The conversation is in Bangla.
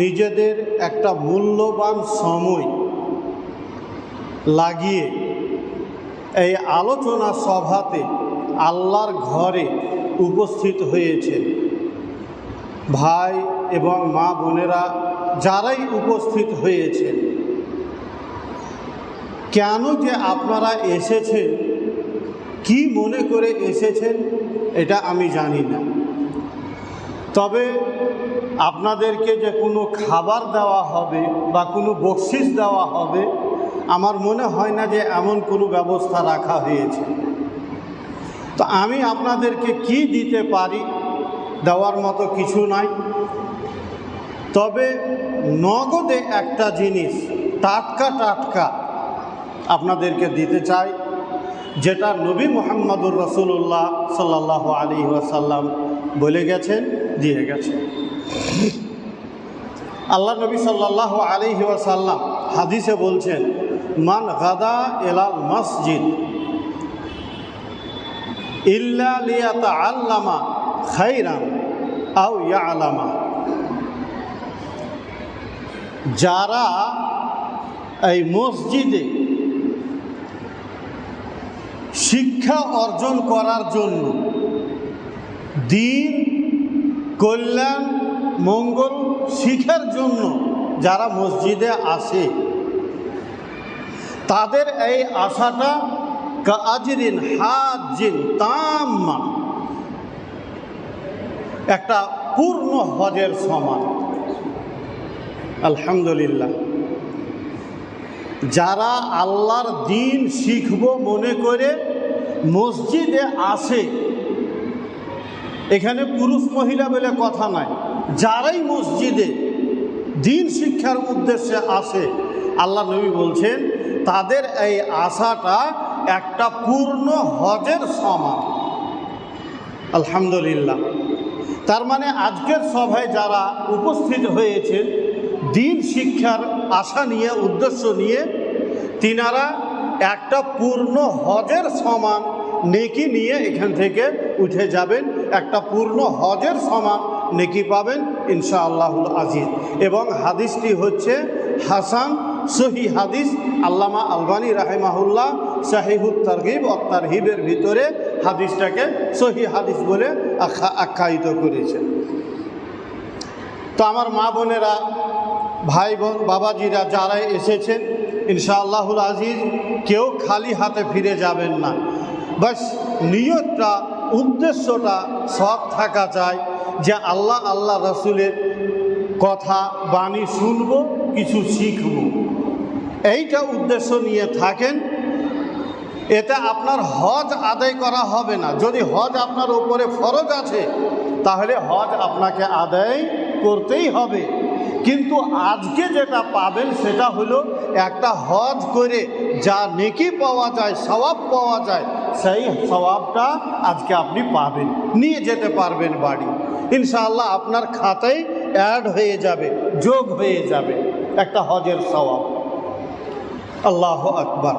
নিজেদের একটা মূল্যবান সময় লাগিয়ে এই আলোচনা সভাতে আল্লাহর ঘরে উপস্থিত হয়েছেন। ভাই এবং মা বোনেরা যারাই উপস্থিত হয়েছেন, কেন যে আপনারা এসেছেন, কি মনে করে এসেছেন, এটা আমি জানি না। তবে আপনাদেরকে যে কোনো খাবার দেওয়া হবে বা কোনো বকশিশ দেওয়া হবে, আমার মনে হয় না যে এমন কোনো ব্যবস্থা রাখা হয়েছে। তো আমি আপনাদেরকে কি দিতে পারি, দেওয়ার মতো কিছু নাই। তবে নগদে একটা জিনিস টাটকা আপনাদেরকে দিতে চাই, যেটা নবী মুহাম্মদুর রাসূলুল্লাহ সাল্লাল্লাহু আলাইহি ওয়াসাল্লাম বলে গেছেন, দিয়ে গেছেন। আল্লাহ নবী সাল্লাল্লাহু আলাইহি ওয়াসাল্লাম হাদিসে বলছেন, মান গাদা ইলাল মসজিদ ইল্লা লিয়াতাআল্লামা খাইরান আও ইয়ালামা। যারা এই মসজিদে শিক্ষা অর্জন করার জন্য, দ্বীন কল্যাণ মঙ্গল শিখার জন্য যারা মসজিদে আসে, তাদের এই আশাটা কাআজরিন হাজ্জিন তাম্মা, একটা পূর্ণ হজের সমান। আলহামদুলিল্লাহ, যারা আল্লাহর দ্বীন শিখব মনে করে মসজিদে আসে, এখানে পুরুষ মহিলা বলে কথা নাই, যারাই মসজিদে দ্বীন শিক্ষার উদ্দেশ্যে আসে, আল্লাহ নবী বলছেন তাদের এই আশাটা একটা পূর্ণ হজের সমান। আলহামদুলিল্লাহ, তার মানে আজকের সভায় যারা উপস্থিত হয়েছেন দ্বীন শিক্ষার আশা নিয়ে, উদ্দেশ্য নিয়ে, তিনারা একটা পূর্ণ হজের সমান নেকি নিয়ে এখান থেকে উঠে যাবেন, একটা পূর্ণ হজের সমান নেকি পাবেন ইনশাআল্লাহুল আজিজ। এবং হাদিসটি হচ্ছে হাসান সহি হাদিস। আল্লামা আলবানী রাহিমাহুল্লাহ সাহিহুত তারগিব ও তারহিবের ভিতরে হাদিসটাকে সহি হাদিস বলে আখ্যায়িত করেছেন। তো আমার মা বোনেরা, ভাই বোন, বাবাজিরা যারা এসেছেন, ইনশাআল্লাহুল আজিজ কেউ খালি হাতে ফিরে যাবেন না। বাস নিয়তটা, উদ্দেশ্যটা সৎ থাকা চাই যে আল্লাহ রসুলের কথা বাণী শুনব, কিছু শিখব, এইটা উদ্দেশ্য নিয়ে থাকেন। এতে আপনার হজ আদায় করা হবে না। যদি হজ আপনার উপরে ফরজ আছে, তাহলে হজ আপনাকে আদায় করতেই হবে। কিন্তু আজকে যেটা পাবেন সেটা হলো একটা হজ করে যা নেকি পাওয়া যায়, সওয়াব পাওয়া যায়, সেই সওয়াবটা আজকে আপনি পাবেন, নিয়ে যেতে পারবেন বাড়ি। ইনশাআল্লাহ আপনার খাতায় অ্যাড হয়ে যাবে, যোগ হয়ে যাবে একটা হজের সওয়াব। আল্লাহু আকবার।